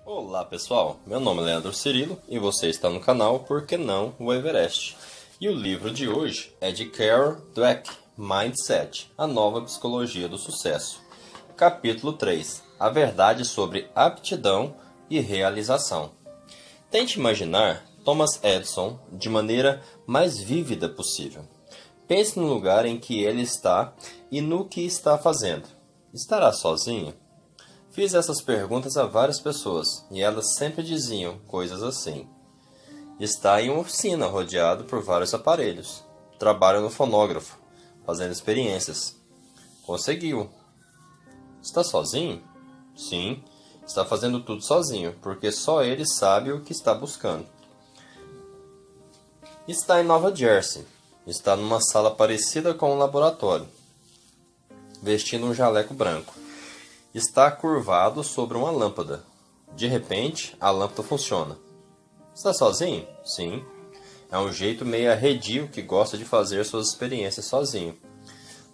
Olá pessoal, meu nome é Leandro Cirilo e você está no canal Por que não o Everest? E o livro de hoje é de Carol Dweck, Mindset, a nova psicologia do sucesso. Capítulo 3, a verdade sobre aptidão e realização. Tente imaginar Thomas Edison de maneira mais vívida possível. Pense no lugar em que ele está e no que está fazendo. Estará sozinho? Fiz essas perguntas a várias pessoas e elas sempre diziam coisas assim. Está em uma oficina rodeado por vários aparelhos. Trabalha no fonógrafo, fazendo experiências. Conseguiu. Está sozinho? Sim, está fazendo tudo sozinho, porque só ele sabe o que está buscando. Está em Nova Jersey. Está numa sala parecida com um laboratório, vestindo um jaleco branco. Está curvado sobre uma lâmpada. De repente, a lâmpada funciona. Está sozinho? Sim. É um jeito meio arredio que gosta de fazer suas experiências sozinho.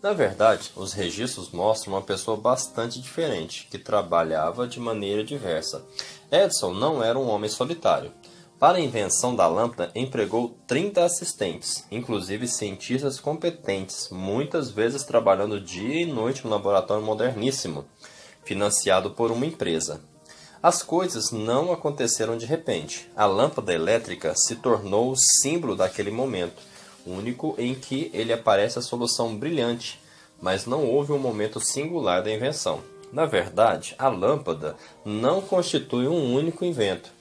Na verdade, os registros mostram uma pessoa bastante diferente, que trabalhava de maneira diversa. Edison não era um homem solitário. Para a invenção da lâmpada, empregou 30 assistentes, inclusive cientistas competentes, muitas vezes trabalhando dia e noite no laboratório moderníssimo, financiado por uma empresa. As coisas não aconteceram de repente. A lâmpada elétrica se tornou o símbolo daquele momento, único em que ele aparece a solução brilhante, mas não houve um momento singular da invenção. Na verdade, a lâmpada não constitui um único invento.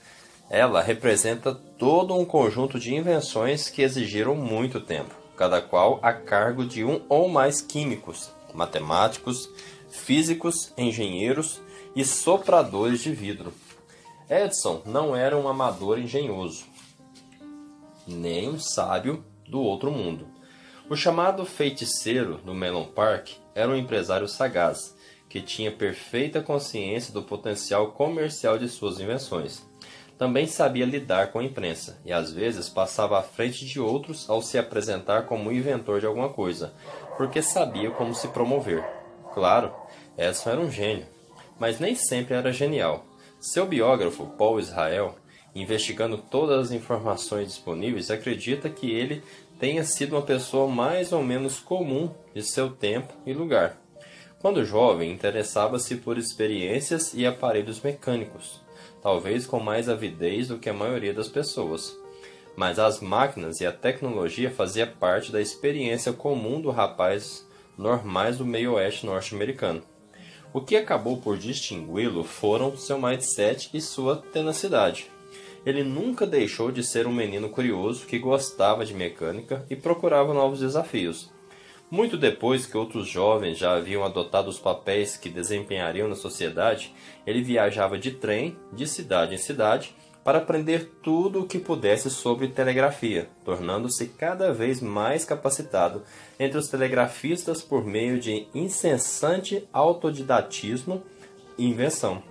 Ela representa todo um conjunto de invenções que exigiram muito tempo, cada qual a cargo de um ou mais químicos, matemáticos, físicos, engenheiros e sopradores de vidro. Edison não era um amador engenhoso, nem um sábio do outro mundo. O chamado feiticeiro do Menlo Park era um empresário sagaz, que tinha perfeita consciência do potencial comercial de suas invenções. Também sabia lidar com a imprensa, e às vezes passava à frente de outros ao se apresentar como inventor de alguma coisa, porque sabia como se promover. Claro, Edison era um gênio, mas nem sempre era genial. Seu biógrafo, Paul Israel, investigando todas as informações disponíveis, acredita que ele tenha sido uma pessoa mais ou menos comum de seu tempo e lugar. Quando jovem, interessava-se por experiências e aparelhos mecânicos, talvez com mais avidez do que a maioria das pessoas. Mas as máquinas e a tecnologia faziam parte da experiência comum do rapaz normais do meio-oeste norte-americano. O que acabou por distingui-lo foram seu mindset e sua tenacidade. Ele nunca deixou de ser um menino curioso que gostava de mecânica e procurava novos desafios. Muito depois que outros jovens já haviam adotado os papéis que desempenhariam na sociedade, ele viajava de trem, de cidade em cidade, para aprender tudo o que pudesse sobre telegrafia, tornando-se cada vez mais capacitado entre os telegrafistas por meio de incessante autodidatismo e invenção.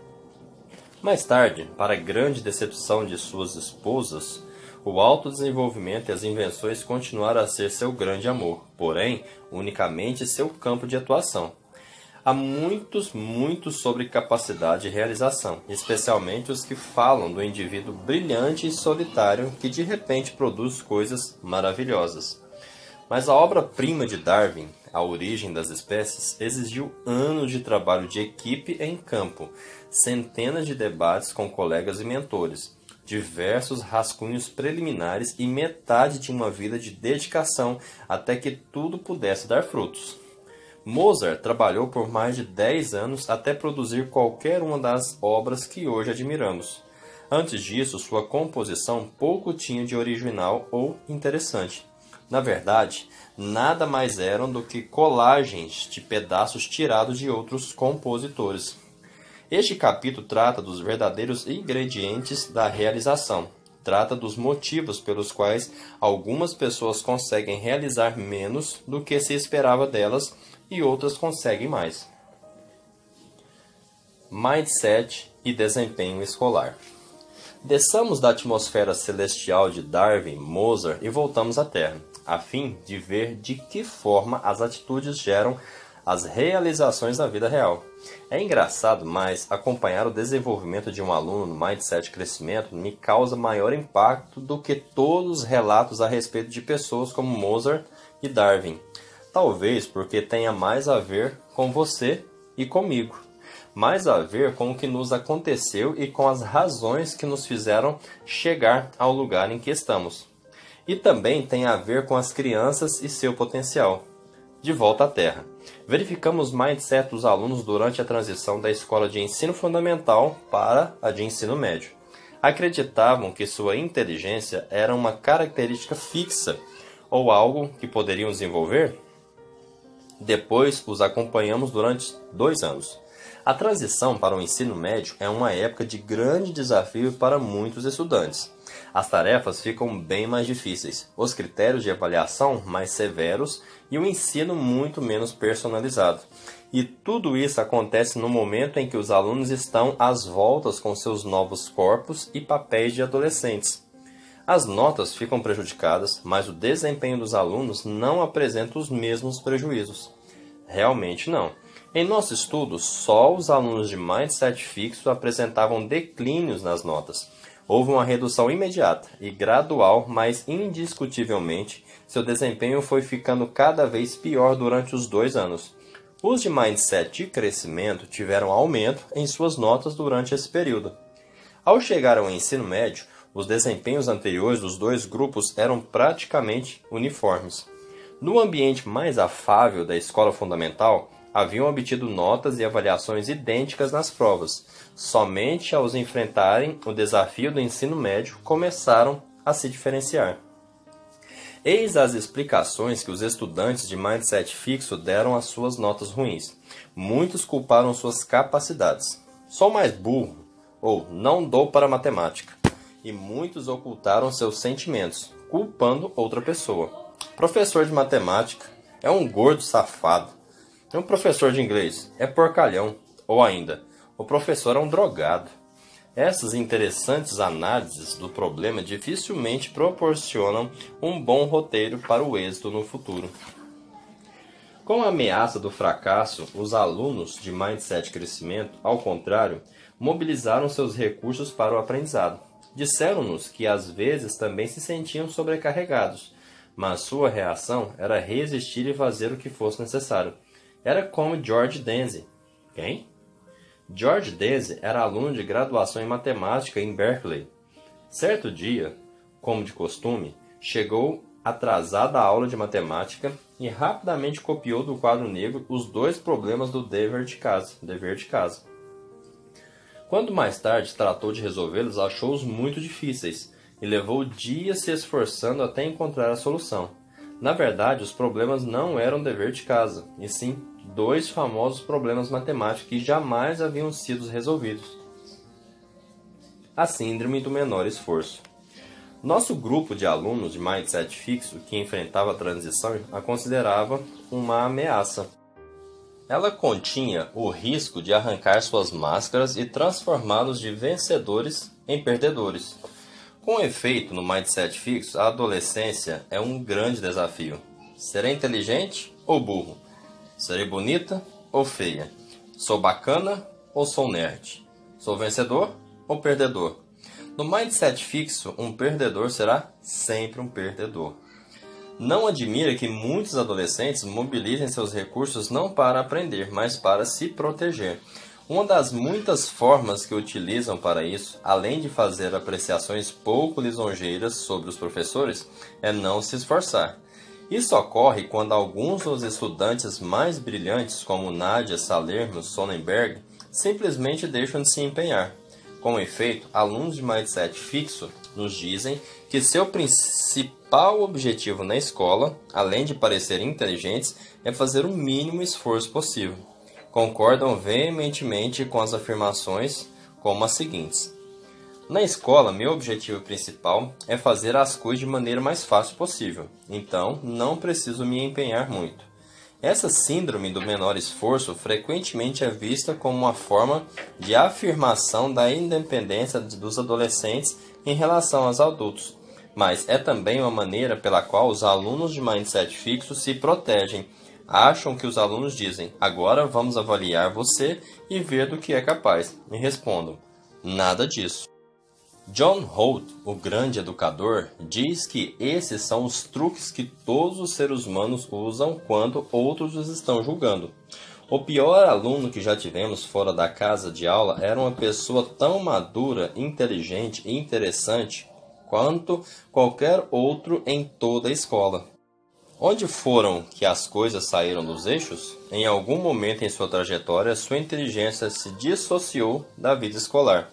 Mais tarde, para a grande decepção de suas esposas, o autodesenvolvimento e as invenções continuaram a ser seu grande amor, porém, unicamente seu campo de atuação. Há muitos sobre capacidade e realização, especialmente os que falam do indivíduo brilhante e solitário que de repente produz coisas maravilhosas. Mas a obra-prima de Darwin, A Origem das Espécies, exigiu anos de trabalho de equipe em campo, centenas de debates com colegas e mentores, diversos rascunhos preliminares e metade de uma vida de dedicação até que tudo pudesse dar frutos. Mozart trabalhou por mais de 10 anos até produzir qualquer uma das obras que hoje admiramos. Antes disso, sua composição pouco tinha de original ou interessante. Na verdade, nada mais eram do que colagens de pedaços tirados de outros compositores. Este capítulo trata dos verdadeiros ingredientes da realização. Trata dos motivos pelos quais algumas pessoas conseguem realizar menos do que se esperava delas e outras conseguem mais. Mindset e desempenho escolar. Desçamos da atmosfera celestial de Darwin, Mozart e voltamos à Terra, a fim de ver de que forma as atitudes geram as realizações da vida real. É engraçado, mas acompanhar o desenvolvimento de um aluno no Mindset de Crescimento me causa maior impacto do que todos os relatos a respeito de pessoas como Mozart e Darwin. Talvez porque tenha mais a ver com você e comigo. Mais a ver com o que nos aconteceu e com as razões que nos fizeram chegar ao lugar em que estamos. E também tem a ver com as crianças e seu potencial. De volta à Terra. Verificamos o mindset dos alunos durante a transição da escola de ensino fundamental para a de ensino médio. Acreditavam que sua inteligência era uma característica fixa ou algo que poderiam desenvolver? Depois os acompanhamos durante 2 anos. A transição para o ensino médio é uma época de grande desafio para muitos estudantes. As tarefas ficam bem mais difíceis, os critérios de avaliação mais severos e o ensino muito menos personalizado. E tudo isso acontece no momento em que os alunos estão às voltas com seus novos corpos e papéis de adolescentes. As notas ficam prejudicadas, mas o desempenho dos alunos não apresenta os mesmos prejuízos. Realmente não. Em nosso estudo, só os alunos de mindset fixo apresentavam declínios nas notas. Houve uma redução imediata e gradual, mas indiscutivelmente, seu desempenho foi ficando cada vez pior durante os 2 anos. Os de mindset de crescimento tiveram aumento em suas notas durante esse período. Ao chegar ao ensino médio, os desempenhos anteriores dos 2 grupos eram praticamente uniformes. No ambiente mais afável da escola fundamental, haviam obtido notas e avaliações idênticas nas provas. Somente ao enfrentarem o desafio do ensino médio, começaram a se diferenciar. Eis as explicações que os estudantes de mindset fixo deram às suas notas ruins. Muitos culparam suas capacidades. Sou mais burro, ou não dou para matemática. E muitos ocultaram seus sentimentos, culpando outra pessoa. Professor de matemática é um gordo safado. E um professor de inglês é porcalhão. Ou ainda, o professor é um drogado. Essas interessantes análises do problema dificilmente proporcionam um bom roteiro para o êxito no futuro. Com a ameaça do fracasso, os alunos de Mindset Crescimento, ao contrário, mobilizaram seus recursos para o aprendizado. Disseram-nos que às vezes também se sentiam sobrecarregados, mas sua reação era resistir e fazer o que fosse necessário. Era como George Denzi. Quem? George Denzi era aluno de graduação em matemática em Berkeley. Certo dia, como de costume, chegou atrasado à aula de matemática e rapidamente copiou do quadro negro os 2 problemas do dever de casa. Quando mais tarde tratou de resolvê-los, achou-os muito difíceis e levou dias se esforçando até encontrar a solução. Na verdade, os problemas não eram dever de casa, e sim 2 famosos problemas matemáticos que jamais haviam sido resolvidos. A síndrome do menor esforço. Nosso grupo de alunos de mindset fixo que enfrentava a transição a considerava uma ameaça. Ela continha o risco de arrancar suas máscaras e transformá-los de vencedores em perdedores. Com efeito, no mindset fixo, a adolescência é um grande desafio. Serei inteligente ou burro? Serei bonita ou feia? Sou bacana ou sou nerd? Sou vencedor ou perdedor? No mindset fixo, um perdedor será sempre um perdedor. Não admira que muitos adolescentes mobilizem seus recursos não para aprender, mas para se proteger. Uma das muitas formas que utilizam para isso, além de fazer apreciações pouco lisonjeiras sobre os professores, é não se esforçar. Isso ocorre quando alguns dos estudantes mais brilhantes, como Nadia Salerno Sonnenberg, simplesmente deixam de se empenhar. Com efeito, alunos de mindset fixo nos dizem que seu principal objetivo na escola, além de parecerem inteligentes, é fazer o mínimo esforço possível. Concordam veementemente com as afirmações como as seguintes: na escola, meu objetivo principal é fazer as coisas de maneira mais fácil possível, então não preciso me empenhar muito. Essa síndrome do menor esforço frequentemente é vista como uma forma de afirmação da independência dos adolescentes em relação aos adultos, mas é também uma maneira pela qual os alunos de mindset fixo se protegem, Acham que os alunos dizem: agora vamos avaliar você e ver do que é capaz. E respondam: nada disso. John Holt, o grande educador, diz que esses são os truques que todos os seres humanos usam quando outros os estão julgando. O pior aluno que já tivemos fora da casa de aula era uma pessoa tão madura, inteligente e interessante quanto qualquer outro em toda a escola. Onde foram que as coisas saíram dos eixos? Em algum momento em sua trajetória, sua inteligência se dissociou da vida escolar.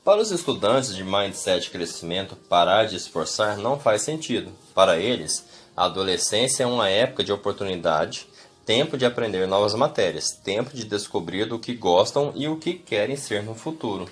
Para os estudantes de mindset crescimento, parar de esforçar não faz sentido. Para eles, a adolescência é uma época de oportunidade, tempo de aprender novas matérias, tempo de descobrir do que gostam e o que querem ser no futuro.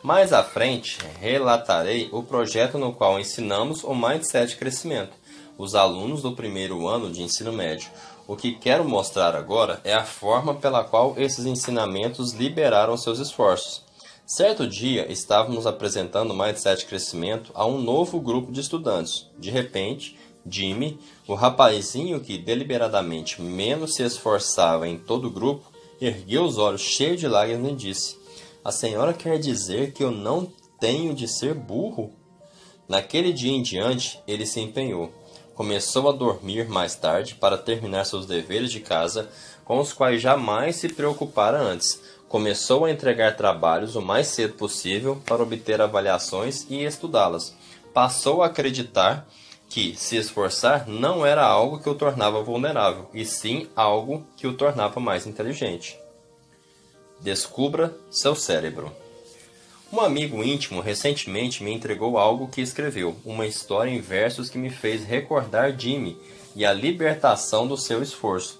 Mais à frente, relatarei o projeto no qual ensinamos o mindset crescimento, os alunos do primeiro ano de ensino médio. O que quero mostrar agora é a forma pela qual esses ensinamentos liberaram seus esforços. Certo dia, estávamos apresentando o Mindset Crescimento a um novo grupo de estudantes. De repente, Jimmy, o rapazinho que deliberadamente menos se esforçava em todo o grupo, ergueu os olhos cheios de lágrimas e disse: "A senhora quer dizer que eu não tenho de ser burro?" Naquele dia em diante, ele se empenhou. Começou a dormir mais tarde para terminar seus deveres de casa, com os quais jamais se preocupara antes. Começou a entregar trabalhos o mais cedo possível para obter avaliações e estudá-las. Passou a acreditar que se esforçar não era algo que o tornava vulnerável, e sim algo que o tornava mais inteligente. Descubra seu cérebro. Um amigo íntimo recentemente me entregou algo que escreveu, uma história em versos que me fez recordar Jimmy e a libertação do seu esforço.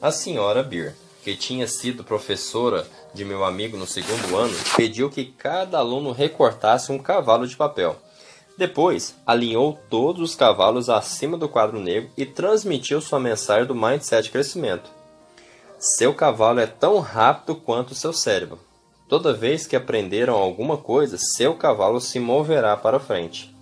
A senhora Beer, que tinha sido professora de meu amigo no segundo ano, pediu que cada aluno recortasse um cavalo de papel. Depois, alinhou todos os cavalos acima do quadro negro e transmitiu sua mensagem do Mindset Crescimento. Seu cavalo é tão rápido quanto seu cérebro. Toda vez que aprenderam alguma coisa, seu cavalo se moverá para frente.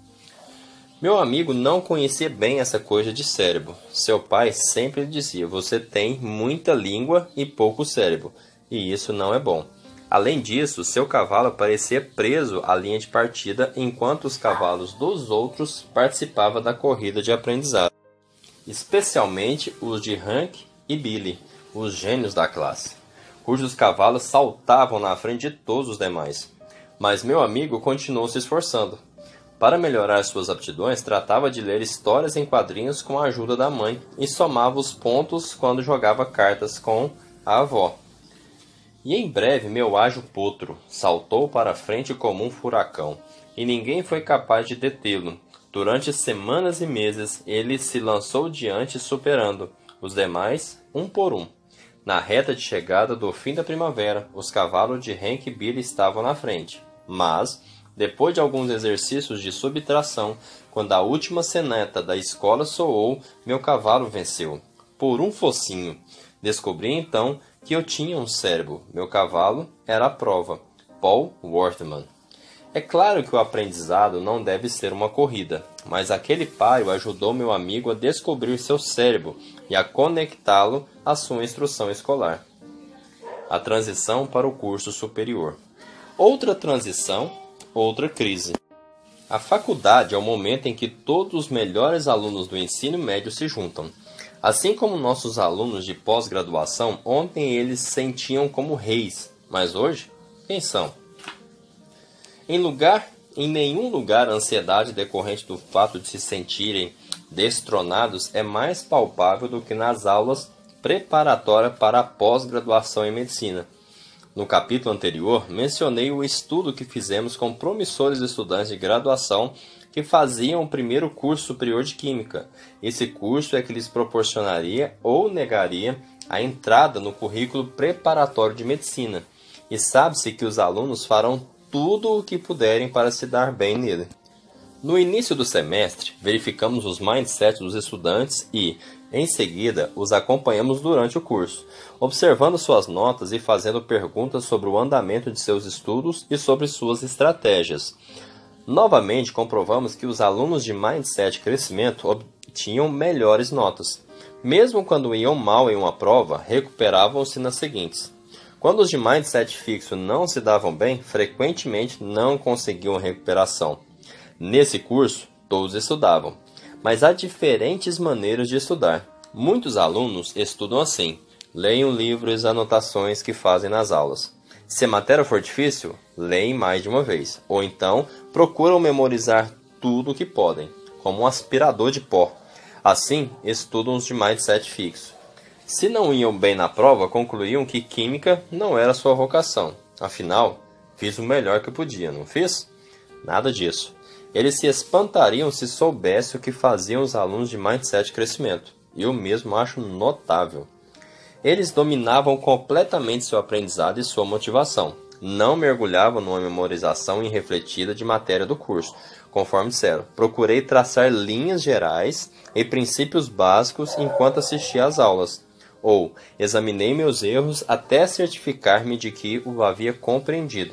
Meu amigo não conhecia bem essa coisa de cérebro. Seu pai sempre lhe dizia: você tem muita língua e pouco cérebro, e isso não é bom. Além disso, seu cavalo parecia preso à linha de partida, enquanto os cavalos dos outros participavam da corrida de aprendizado, especialmente os de Hank e Billy, os gênios da classe, cujos cavalos saltavam na frente de todos os demais. Mas meu amigo continuou se esforçando. Para melhorar suas aptidões, tratava de ler histórias em quadrinhos com a ajuda da mãe e somava os pontos quando jogava cartas com a avó. E em breve meu ágil potro saltou para a frente como um furacão, e ninguém foi capaz de detê-lo. Durante semanas e meses, ele se lançou diante, superando os demais um por um. Na reta de chegada do fim da primavera, os cavalos de Hank e Billy estavam na frente. Mas, depois de alguns exercícios de subtração, quando a última seneta da escola soou, meu cavalo venceu. Por um focinho. Descobri então que eu tinha um cérebro. Meu cavalo era a prova. Paul Worthman. É claro que o aprendizado não deve ser uma corrida, mas aquele páreo ajudou meu amigo a descobrir seu cérebro e a conectá-lo à sua instrução escolar. A transição para o curso superior. Outra transição, outra crise. A faculdade é o momento em que todos os melhores alunos do ensino médio se juntam. Assim como nossos alunos de pós-graduação, ontem eles se sentiam como reis, mas hoje, quem são? Em nenhum lugar a ansiedade decorrente do fato de se sentirem destronados é mais palpável do que nas aulas preparatórias para a pós-graduação em medicina. No capítulo anterior, mencionei o estudo que fizemos com promissores estudantes de graduação que faziam o primeiro curso superior de Química. Esse curso é que lhes proporcionaria ou negaria a entrada no currículo preparatório de Medicina. E sabe-se que os alunos farão tudo o que puderem para se dar bem nele. No início do semestre, verificamos os mindsets dos estudantes e, em seguida, os acompanhamos durante o curso, observando suas notas e fazendo perguntas sobre o andamento de seus estudos e sobre suas estratégias. Novamente, comprovamos que os alunos de Mindset Crescimento tinham melhores notas. Mesmo quando iam mal em uma prova, recuperavam-se nas seguintes. Quando os de mindset fixo não se davam bem, frequentemente não conseguiam recuperação. Nesse curso, todos estudavam, mas há diferentes maneiras de estudar. Muitos alunos estudam assim: leem o livro e as anotações que fazem nas aulas. Se a matéria for difícil, leem mais de uma vez, ou então procuram memorizar tudo o que podem, como um aspirador de pó. Assim, estudam os de mindset fixo. Se não iam bem na prova, concluíam que química não era sua vocação. Afinal, fiz o melhor que podia, não fiz? Nada disso. Eles se espantariam se soubessem o que faziam os alunos de mindset crescimento. Eu mesmo acho notável. Eles dominavam completamente seu aprendizado e sua motivação. Não mergulhavam numa memorização irrefletida de matéria do curso. Conforme disseram, procurei traçar linhas gerais e princípios básicos enquanto assistia às aulas. Ou examinei meus erros até certificar-me de que o havia compreendido.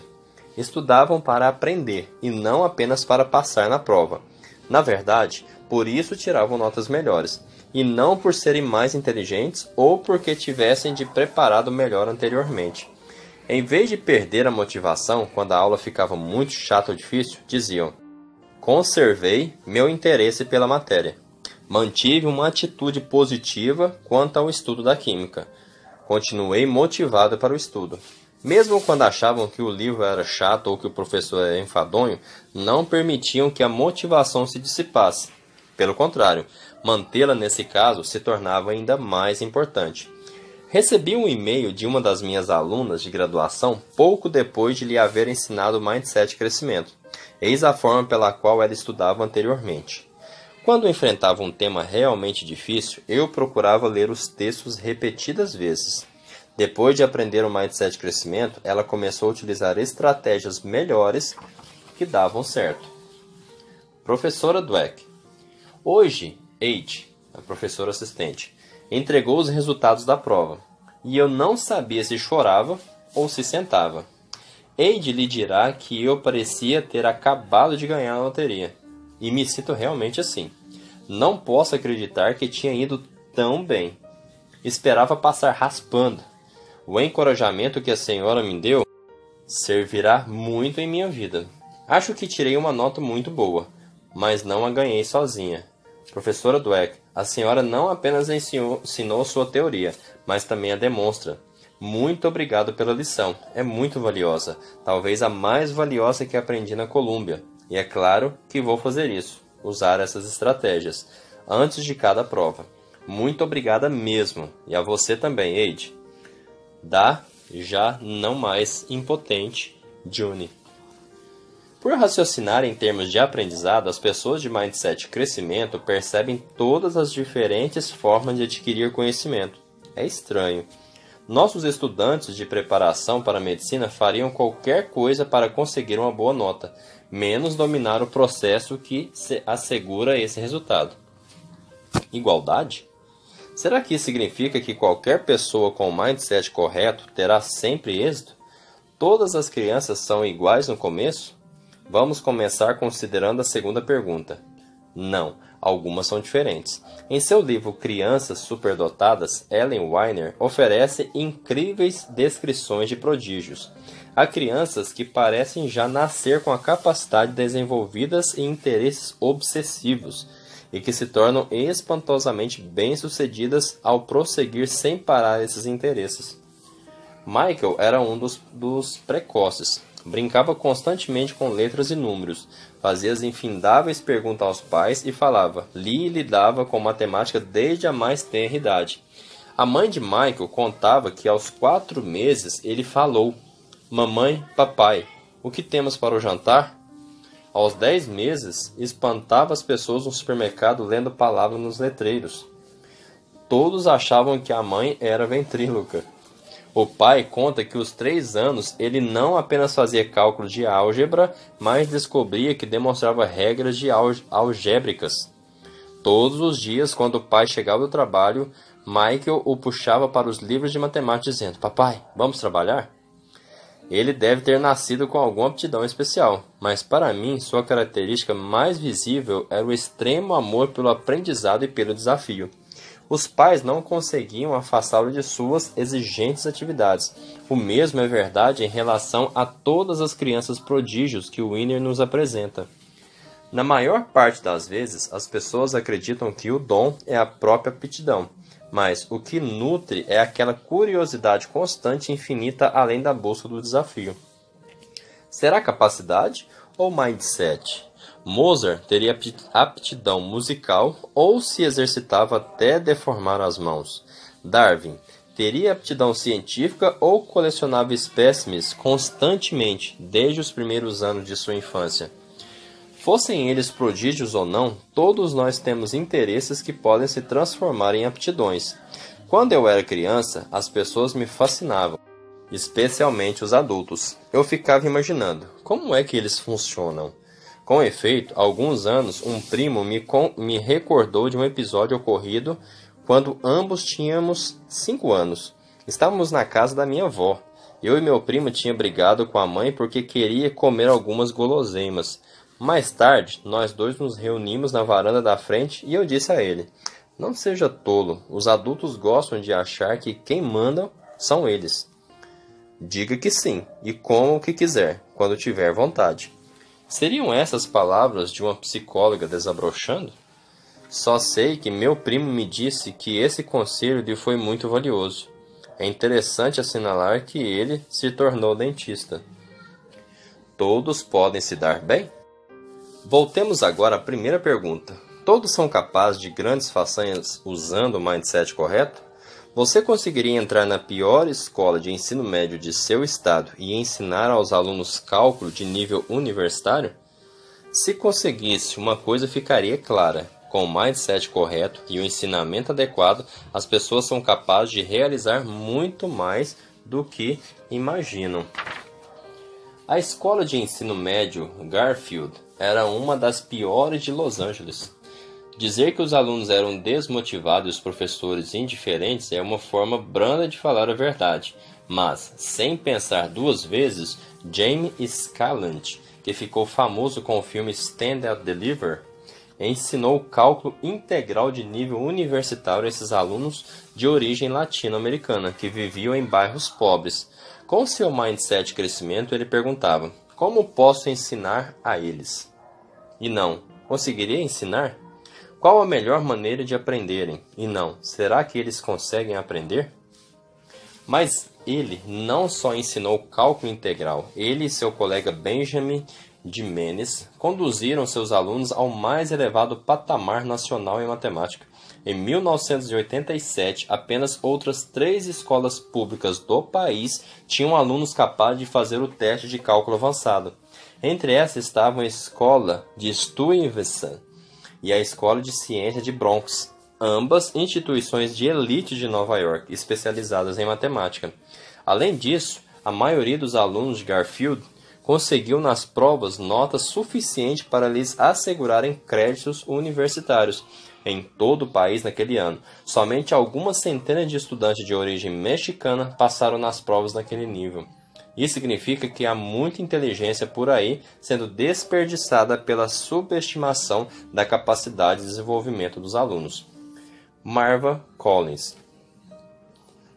Estudavam para aprender e não apenas para passar na prova. Na verdade, por isso tiravam notas melhores, e não por serem mais inteligentes ou porque tivessem de preparado melhor anteriormente. Em vez de perder a motivação quando a aula ficava muito chata ou difícil, diziam: conservei meu interesse pela matéria. Mantive uma atitude positiva quanto ao estudo da química. Continuei motivado para o estudo. Mesmo quando achavam que o livro era chato ou que o professor era enfadonho, não permitiam que a motivação se dissipasse. Pelo contrário, mantê-la nesse caso se tornava ainda mais importante. Recebi um e-mail de uma das minhas alunas de graduação pouco depois de lhe haver ensinado o Mindset Crescimento. Eis a forma pela qual ela estudava anteriormente. Quando enfrentava um tema realmente difícil, eu procurava ler os textos repetidas vezes. Depois de aprender o Mindset Crescimento, ela começou a utilizar estratégias melhores que davam certo. Professora Dweck. Hoje, Eide, a professora assistente, entregou os resultados da prova, e eu não sabia se chorava ou se sentava. Eide lhe dirá que eu parecia ter acabado de ganhar a loteria, e me sinto realmente assim. Não posso acreditar que tinha ido tão bem. Esperava passar raspando. O encorajamento que a senhora me deu servirá muito em minha vida. Acho que tirei uma nota muito boa, mas não a ganhei sozinha. Professora Dweck, a senhora não apenas ensinou sua teoria, mas também a demonstra. Muito obrigado pela lição. É muito valiosa. Talvez a mais valiosa que aprendi na Colômbia. E é claro que vou fazer isso. Usar essas estratégias. Antes de cada prova. Muito obrigada mesmo. E a você também, Eide. Da, já não mais impotente, Juni. Por raciocinar em termos de aprendizado, as pessoas de mindset crescimento percebem todas as diferentes formas de adquirir conhecimento. É estranho. Nossos estudantes de preparação para a medicina fariam qualquer coisa para conseguir uma boa nota, menos dominar o processo que assegura esse resultado. Igualdade? Será que isso significa que qualquer pessoa com o mindset correto terá sempre êxito? Todas as crianças são iguais no começo? Vamos começar considerando a segunda pergunta. Não, algumas são diferentes. Em seu livro Crianças Superdotadas, Ellen Weiner oferece incríveis descrições de prodígios. Há crianças que parecem já nascer com a capacidade desenvolvidas e interesses obsessivos, e que se tornam espantosamente bem-sucedidas ao prosseguir sem parar esses interesses. Michael era um dos precoces. Brincava constantemente com letras e números, fazia as infindáveis perguntas aos pais e falava, lia e lidava com matemática desde a mais tenra idade. A mãe de Michael contava que aos 4 meses ele falou, mamãe, papai, o que temos para o jantar? Aos 10 meses, espantava as pessoas no supermercado lendo palavras nos letreiros. Todos achavam que a mãe era ventríloca. O pai conta que aos 3 anos ele não apenas fazia cálculos de álgebra, mas descobria que demonstrava regras de algébricas. Todos os dias, quando o pai chegava do trabalho, Michael o puxava para os livros de matemática dizendo, papai, vamos trabalhar? Ele deve ter nascido com alguma aptidão especial, mas para mim sua característica mais visível era o extremo amor pelo aprendizado e pelo desafio. Os pais não conseguiam afastá-lo de suas exigentes atividades. O mesmo é verdade em relação a todas as crianças prodígios que o Winner nos apresenta. Na maior parte das vezes, as pessoas acreditam que o dom é a própria aptidão, mas o que nutre é aquela curiosidade constante e infinita além da busca do desafio. Será capacidade ou mindset? Mozart teria aptidão musical ou se exercitava até deformar as mãos. Darwin teria aptidão científica ou colecionava espécimes constantemente desde os primeiros anos de sua infância. Fossem eles prodígios ou não, todos nós temos interesses que podem se transformar em aptidões. Quando eu era criança, as pessoas me fascinavam, especialmente os adultos. Eu ficava imaginando, como é que eles funcionam? Com efeito, há alguns anos, um primo me recordou de um episódio ocorrido quando ambos tínhamos 5 anos. Estávamos na casa da minha avó. Eu e meu primo tínhamos brigado com a mãe porque queria comer algumas guloseimas. Mais tarde, nós dois nos reunimos na varanda da frente e eu disse a ele: "Não seja tolo, os adultos gostam de achar que quem manda são eles. Diga que sim e coma o que quiser, quando tiver vontade." Seriam essas palavras de uma psicóloga desabrochando? Só sei que meu primo me disse que esse conselho lhe foi muito valioso. É interessante assinalar que ele se tornou dentista. Todos podem se dar bem? Voltemos agora à primeira pergunta. Todos são capazes de grandes façanhas usando o mindset correto? Você conseguiria entrar na pior escola de ensino médio de seu estado e ensinar aos alunos cálculo de nível universitário? Se conseguisse, uma coisa ficaria clara: com o mindset correto e o ensinamento adequado, as pessoas são capazes de realizar muito mais do que imaginam. A escola de ensino médio Garfield era uma das piores de Los Angeles. Dizer que os alunos eram desmotivados e os professores indiferentes é uma forma branda de falar a verdade, mas, sem pensar duas vezes, Jamie Scalant, que ficou famoso com o filme Stand and Deliver, ensinou o cálculo integral de nível universitário a esses alunos de origem latino-americana, que viviam em bairros pobres. Com seu mindset de crescimento, ele perguntava: como posso ensinar a eles? E não, conseguiria ensinar? Qual a melhor maneira de aprenderem? E não, será que eles conseguem aprender? Mas ele não só ensinou cálculo integral, ele e seu colega Benjamin Jimenez conduziram seus alunos ao mais elevado patamar nacional em matemática. Em 1987, apenas outras 3 escolas públicas do país tinham alunos capazes de fazer o teste de cálculo avançado. Entre essas estavam a Escola de Stuyvesant e a Escola de Ciência de Bronx, ambas instituições de elite de Nova York, especializadas em matemática. Além disso, a maioria dos alunos de Garfield conseguiu nas provas notas suficientes para lhes assegurarem créditos universitários em todo o país naquele ano. Somente algumas centenas de estudantes de origem mexicana passaram nas provas naquele nível. Isso significa que há muita inteligência por aí sendo desperdiçada pela subestimação da capacidade de desenvolvimento dos alunos. Marva Collins.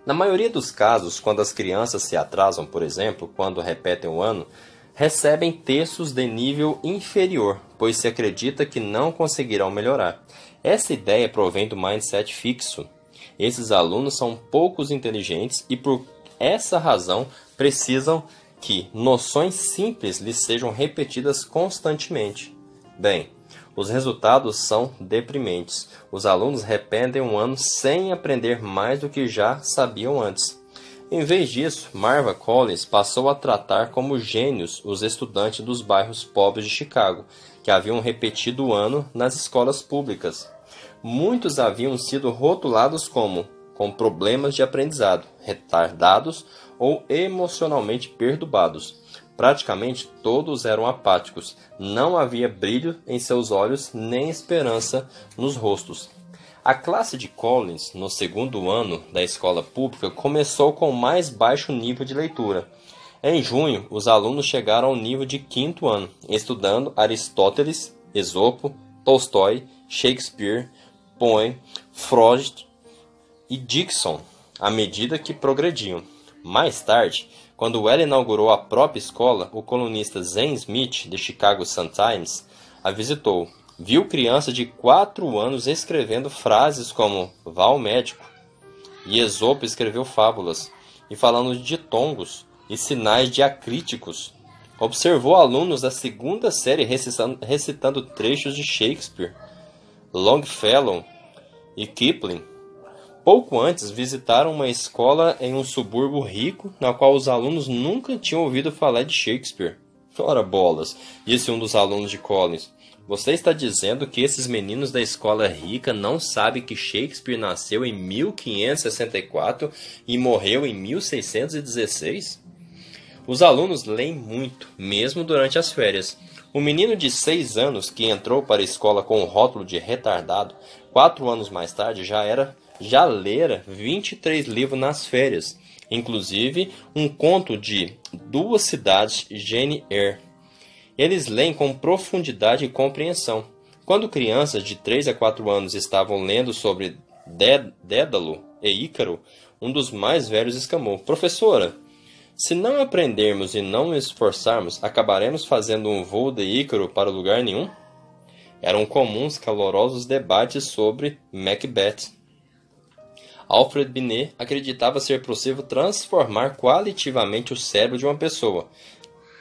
Na maioria dos casos, quando as crianças se atrasam, por exemplo, quando repetem o ano, recebem textos de nível inferior, pois se acredita que não conseguirão melhorar. Essa ideia provém do mindset fixo. Esses alunos são poucos inteligentes e, por essa razão, precisam que noções simples lhes sejam repetidas constantemente. Bem, os resultados são deprimentes. Os alunos repetem um ano sem aprender mais do que já sabiam antes. Em vez disso, Marva Collins passou a tratar como gênios os estudantes dos bairros pobres de Chicago, que haviam repetido o ano nas escolas públicas. Muitos haviam sido rotulados como com problemas de aprendizado, retardados ou emocionalmente perturbados. Praticamente todos eram apáticos, não havia brilho em seus olhos nem esperança nos rostos. A classe de Collins, no segundo ano da escola pública, começou com o mais baixo nível de leitura. Em junho, os alunos chegaram ao nível de quinto ano, estudando Aristóteles, Esopo, Tolstói, Shakespeare, Poe, Freud e Dixon, à medida que progrediam. Mais tarde, quando ela inaugurou a própria escola, o colunista Zen Smith, de Chicago Sun-Times, a visitou. Viu criança de 4 anos escrevendo frases como "vá ao médico", e Esopo escreveu fábulas, e falando de ditongos e sinais diacríticos. Observou alunos da segunda série recitando trechos de Shakespeare, Longfellow e Kipling. Pouco antes, visitaram uma escola em um subúrbio rico, na qual os alunos nunca tinham ouvido falar de Shakespeare. Ora bolas, disse um dos alunos de Collins. Você está dizendo que esses meninos da escola rica não sabem que Shakespeare nasceu em 1564 e morreu em 1616? Os alunos leem muito, mesmo durante as férias. O menino de 6 anos que entrou para a escola com o rótulo de retardado, 4 anos mais tarde já lera 23 livros nas férias, inclusive um conto de Duas Cidades, Jane Eyre. Eles leem com profundidade e compreensão. Quando crianças de 3 a 4 anos estavam lendo sobre Dédalo e Ícaro, um dos mais velhos exclamou: "Professora, se não aprendermos e não nos esforçarmos, acabaremos fazendo um voo de Ícaro para lugar nenhum?" Eram comuns calorosos debates sobre Macbeth. Alfred Binet acreditava ser possível transformar qualitativamente o cérebro de uma pessoa.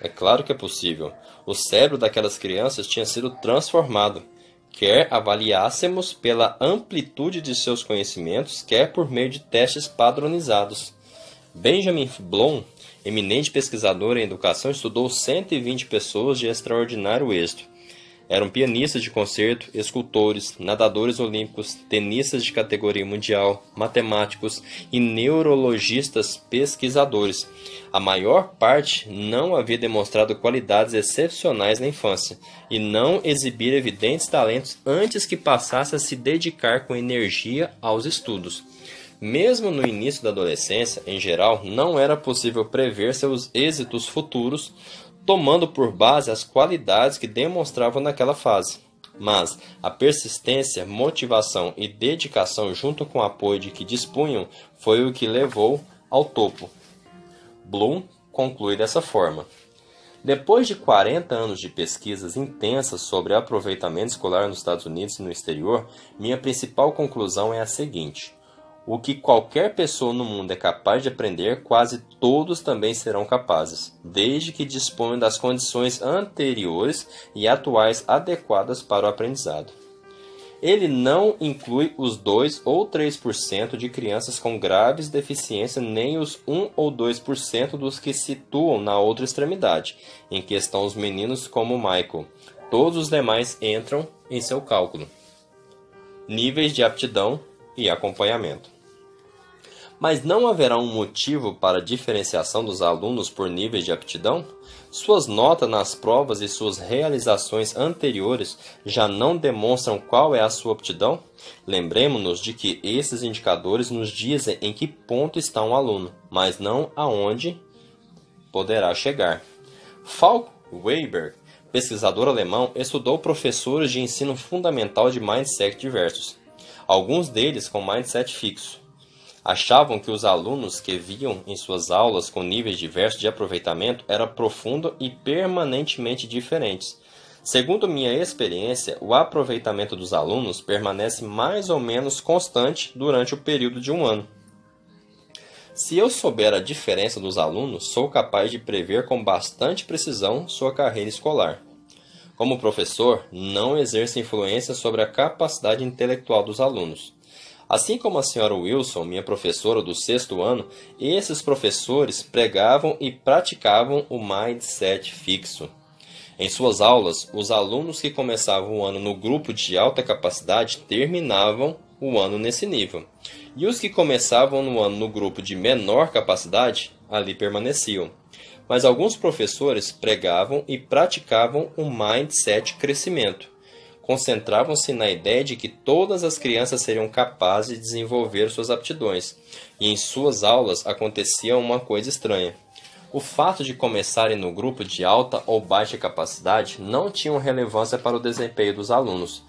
É claro que é possível. O cérebro daquelas crianças tinha sido transformado, quer avaliássemos pela amplitude de seus conhecimentos, quer por meio de testes padronizados. Benjamin Bloom, eminente pesquisador em educação, estudou 120 pessoas de extraordinário êxito. Eram pianistas de concerto, escultores, nadadores olímpicos, tenistas de categoria mundial, matemáticos e neurologistas pesquisadores. A maior parte não havia demonstrado qualidades excepcionais na infância e não exibir evidentes talentos antes que passasse a se dedicar com energia aos estudos. Mesmo no início da adolescência, em geral, não era possível prever seus êxitos futuros, tomando por base as qualidades que demonstravam naquela fase. Mas a persistência, motivação e dedicação junto com o apoio de que dispunham foi o que levou ao topo. Bloom conclui dessa forma: depois de 40 anos de pesquisas intensas sobre aproveitamento escolar nos Estados Unidos e no exterior, minha principal conclusão é a seguinte: o que qualquer pessoa no mundo é capaz de aprender, quase todos também serão capazes, desde que disponham das condições anteriores e atuais adequadas para o aprendizado. Ele não inclui os 2 ou 3% de crianças com graves deficiências, nem os 1 ou 2% dos que situam na outra extremidade, em que estão os meninos como Michael. Todos os demais entram em seu cálculo. Níveis de aptidão e acompanhamento. Mas não haverá um motivo para a diferenciação dos alunos por níveis de aptidão? Suas notas nas provas e suas realizações anteriores já não demonstram qual é a sua aptidão? Lembremos-nos de que esses indicadores nos dizem em que ponto está um aluno, mas não aonde poderá chegar. Falk Weiberg, pesquisador alemão, estudou professores de ensino fundamental de mindset diversos, alguns deles com mindset fixo. Achavam que os alunos que viam em suas aulas com níveis diversos de aproveitamento eram profundo e permanentemente diferentes. Segundo minha experiência, o aproveitamento dos alunos permanece mais ou menos constante durante o período de um ano. Se eu souber a diferença dos alunos, sou capaz de prever com bastante precisão sua carreira escolar. Como professor, não exerço influência sobre a capacidade intelectual dos alunos. Assim como a senhora Wilson, minha professora do 6º ano, esses professores pregavam e praticavam o mindset fixo. Em suas aulas, os alunos que começavam o ano no grupo de alta capacidade terminavam o ano nesse nível. E os que começavam no ano no grupo de menor capacidade, ali permaneciam. Mas alguns professores pregavam e praticavam o mindset crescimento. Concentravam-se na ideia de que todas as crianças seriam capazes de desenvolver suas aptidões, e em suas aulas acontecia uma coisa estranha. O fato de começarem no grupo de alta ou baixa capacidade não tinha relevância para o desempenho dos alunos.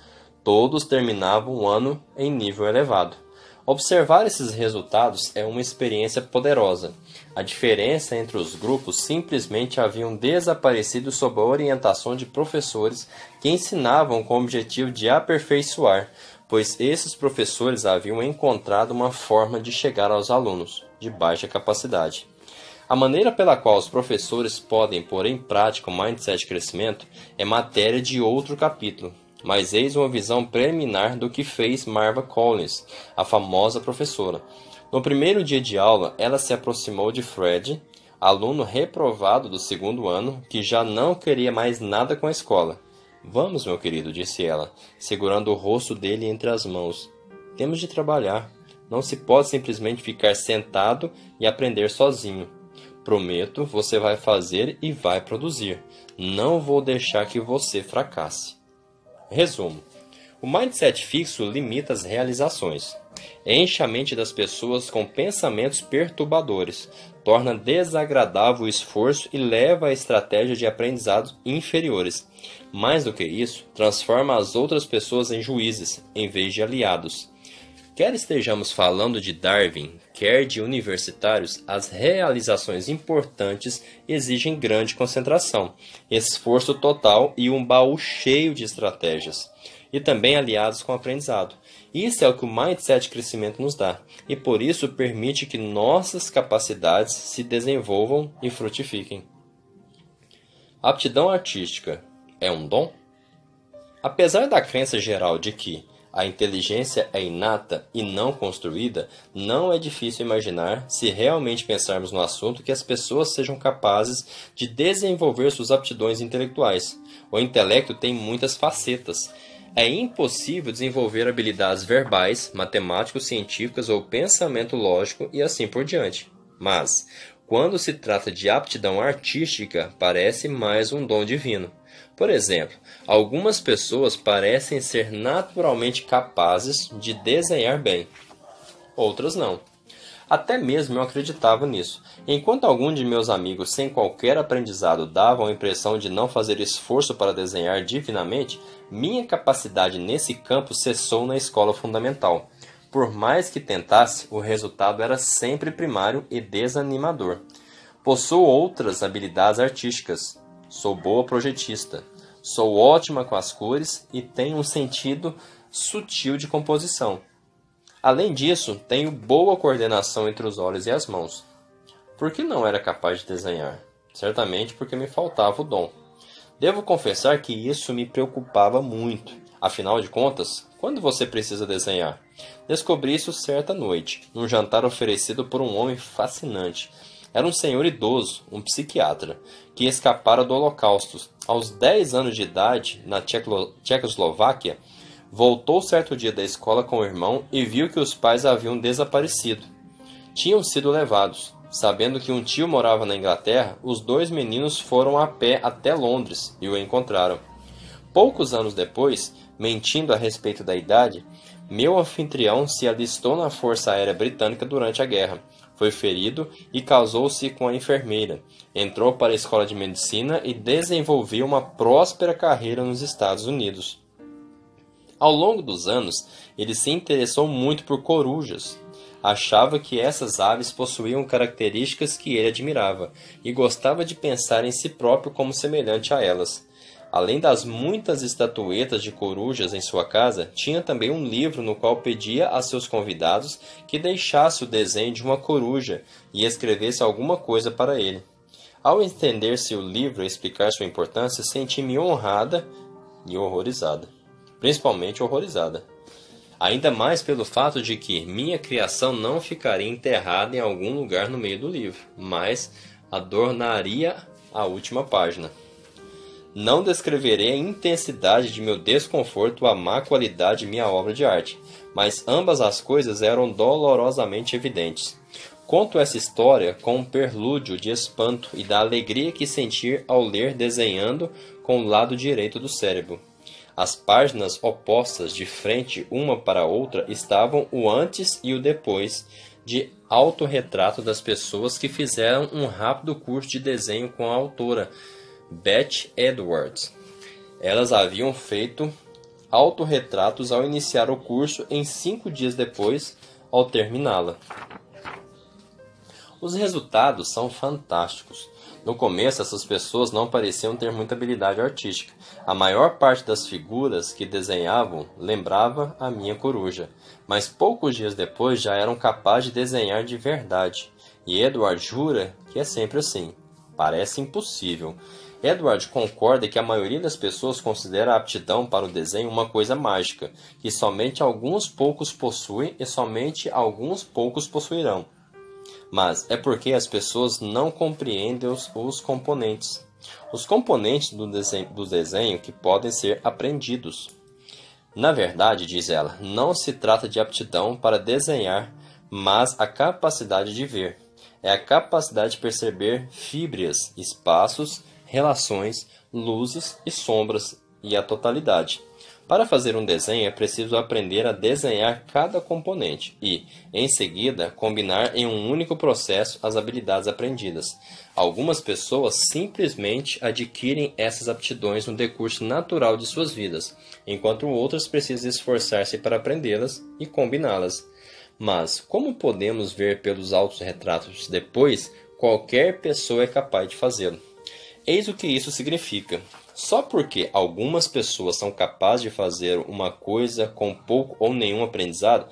Todos terminavam o ano em nível elevado. Observar esses resultados é uma experiência poderosa. A diferença entre os grupos simplesmente haviam desaparecido sob a orientação de professores que ensinavam com o objetivo de aperfeiçoar, pois esses professores haviam encontrado uma forma de chegar aos alunos de baixa capacidade. A maneira pela qual os professores podem pôr em prática o Mindset de Crescimento é matéria de outro capítulo, mas eis uma visão preliminar do que fez Marva Collins, a famosa professora. No primeiro dia de aula, ela se aproximou de Fred, aluno reprovado do segundo ano, que já não queria mais nada com a escola. "Vamos, meu querido", disse ela, segurando o rosto dele entre as mãos. "Temos de trabalhar. Não se pode simplesmente ficar sentado e aprender sozinho. Prometo, você vai fazer e vai produzir. Não vou deixar que você fracasse." Resumo. O mindset fixo limita as realizações. Enche a mente das pessoas com pensamentos perturbadores, torna desagradável o esforço e leva a estratégias de aprendizado inferiores. Mais do que isso, transforma as outras pessoas em juízes, em vez de aliados. Quer estejamos falando de Darwin, quer de universitários, as realizações importantes exigem grande concentração, esforço total e um baú cheio de estratégias, e também aliados com o aprendizado. Isso é o que o Mindset de Crescimento nos dá, e por isso permite que nossas capacidades se desenvolvam e frutifiquem. Aptidão artística é um dom? Apesar da crença geral de que a inteligência é inata e não construída, não é difícil imaginar, se realmente pensarmos no assunto, que as pessoas sejam capazes de desenvolver suas aptidões intelectuais. O intelecto tem muitas facetas. É impossível desenvolver habilidades verbais, matemáticas, científicas ou pensamento lógico e assim por diante. Mas, quando se trata de aptidão artística, parece mais um dom divino. Por exemplo, algumas pessoas parecem ser naturalmente capazes de desenhar bem, outras não. Até mesmo eu acreditava nisso. Enquanto alguns de meus amigos sem qualquer aprendizado davam a impressão de não fazer esforço para desenhar divinamente, minha capacidade nesse campo cessou na escola fundamental. Por mais que tentasse, o resultado era sempre primário e desanimador. Possuo outras habilidades artísticas. Sou boa projetista. Sou ótima com as cores e tenho um sentido sutil de composição. Além disso, tenho boa coordenação entre os olhos e as mãos. Por que não era capaz de desenhar? Certamente porque me faltava o dom. Devo confessar que isso me preocupava muito. Afinal de contas, quando você precisa desenhar? Descobri isso certa noite, num jantar oferecido por um homem fascinante. Era um senhor idoso, um psiquiatra, que escapara do Holocausto. Aos 10 anos de idade, na Tchecoslováquia, voltou certo dia da escola com o irmão e viu que os pais haviam desaparecido. Tinham sido levados. Sabendo que um tio morava na Inglaterra, os dois meninos foram a pé até Londres e o encontraram. Poucos anos depois, mentindo a respeito da idade, meu anfitrião se alistou na Força Aérea Britânica durante a guerra. Foi ferido e casou-se com a enfermeira. Entrou para a escola de medicina e desenvolveu uma próspera carreira nos Estados Unidos. Ao longo dos anos, ele se interessou muito por corujas. Achava que essas aves possuíam características que ele admirava e gostava de pensar em si próprio como semelhante a elas. Além das muitas estatuetas de corujas em sua casa, tinha também um livro no qual pedia a seus convidados que deixasse o desenho de uma coruja e escrevesse alguma coisa para ele. Ao entender-se o livro e explicar sua importância, senti-me honrada e horrorizada. Principalmente horrorizada. Ainda mais pelo fato de que minha criação não ficaria enterrada em algum lugar no meio do livro, mas adornaria a última página. Não descreverei a intensidade de meu desconforto ou a má qualidade de minha obra de arte, mas ambas as coisas eram dolorosamente evidentes. Conto essa história com um prelúdio de espanto e da alegria que senti ao ler desenhando com o lado direito do cérebro. As páginas opostas de frente uma para a outra estavam o antes e o depois de autorretrato das pessoas que fizeram um rápido curso de desenho com a autora Beth Edwards. Elas haviam feito autorretratos ao iniciar o curso e 5 dias depois, ao terminá-la. Os resultados são fantásticos. No começo, essas pessoas não pareciam ter muita habilidade artística. A maior parte das figuras que desenhavam lembrava a minha coruja, mas poucos dias depois já eram capazes de desenhar de verdade. E Edward jura que é sempre assim. Parece impossível. Edward concorda que a maioria das pessoas considera a aptidão para o desenho uma coisa mágica, que somente alguns poucos possuem e somente alguns poucos possuirão. Mas é porque as pessoas não compreendem os componentes. Os componentes do desenho que podem ser aprendidos. Na verdade, diz ela, não se trata de aptidão para desenhar, mas a capacidade de ver. É a capacidade de perceber fibras, espaços, relações, luzes e sombras e a totalidade. Para fazer um desenho é preciso aprender a desenhar cada componente e, em seguida, combinar em um único processo as habilidades aprendidas. Algumas pessoas simplesmente adquirem essas aptidões no decurso natural de suas vidas, enquanto outras precisam esforçar-se para aprendê-las e combiná-las. Mas, como podemos ver pelos autorretratos depois, qualquer pessoa é capaz de fazê-lo. Eis o que isso significa. Só porque algumas pessoas são capazes de fazer uma coisa com pouco ou nenhum aprendizado,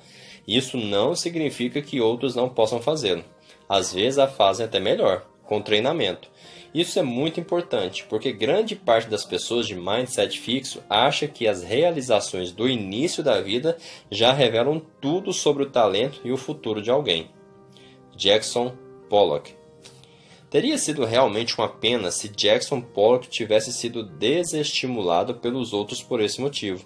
isso não significa que outros não possam fazê-lo. Às vezes a fazem até melhor, com treinamento. Isso é muito importante, porque grande parte das pessoas de mindset fixo acha que as realizações do início da vida já revelam tudo sobre o talento e o futuro de alguém. Jackson Pollock. Teria sido realmente uma pena se Jackson Pollock tivesse sido desestimulado pelos outros por esse motivo.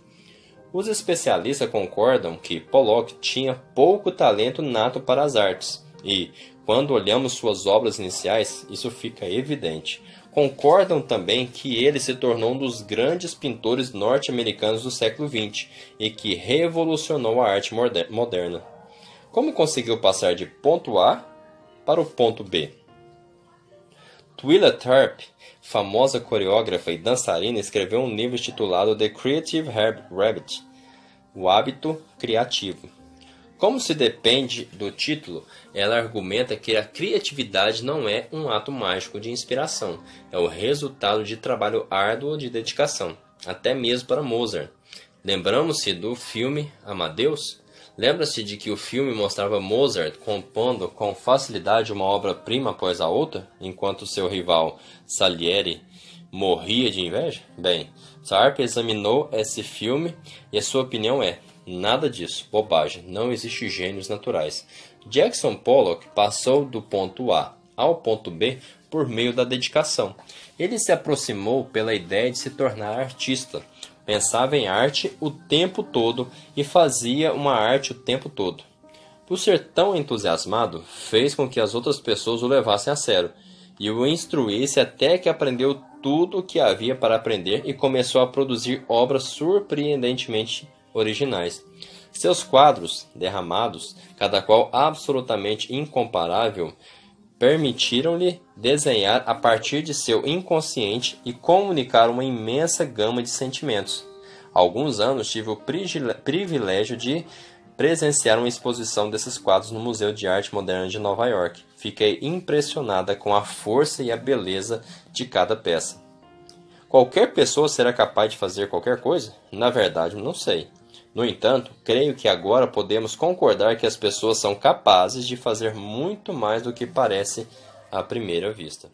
Os especialistas concordam que Pollock tinha pouco talento nato para as artes, e, quando olhamos suas obras iniciais, isso fica evidente. Concordam também que ele se tornou um dos grandes pintores norte-americanos do século XX e que revolucionou a arte moderna. Como conseguiu passar de ponto A para o ponto B? Twila Tharp, famosa coreógrafa e dançarina, escreveu um livro titulado The Creative Habit, o hábito criativo. Como se depende do título, ela argumenta que a criatividade não é um ato mágico de inspiração, é o resultado de trabalho árduo de dedicação, até mesmo para Mozart. Lembramos-se do filme Amadeus? Lembra-se de que o filme mostrava Mozart compondo com facilidade uma obra-prima após a outra, enquanto seu rival Salieri morria de inveja? Bem, Tharp examinou esse filme e a sua opinião é: nada disso, bobagem, não existe gênios naturais. Jackson Pollock passou do ponto A ao ponto B por meio da dedicação. Ele se aproximou pela ideia de se tornar artista. Pensava em arte o tempo todo e fazia uma arte o tempo todo. Por ser tão entusiasmado, fez com que as outras pessoas o levassem a sério e o instruísse até que aprendeu tudo o que havia para aprender e começou a produzir obras surpreendentemente originais. Seus quadros, derramados, cada qual absolutamente incomparável, permitiram-lhe desenhar a partir de seu inconsciente e comunicar uma imensa gama de sentimentos. Há alguns anos tive o privilégio de presenciar uma exposição desses quadros no Museu de Arte Moderna de Nova York. Fiquei impressionada com a força e a beleza de cada peça. Qualquer pessoa será capaz de fazer qualquer coisa? Na verdade, não sei. No entanto, creio que agora podemos concordar que as pessoas são capazes de fazer muito mais do que parece à primeira vista.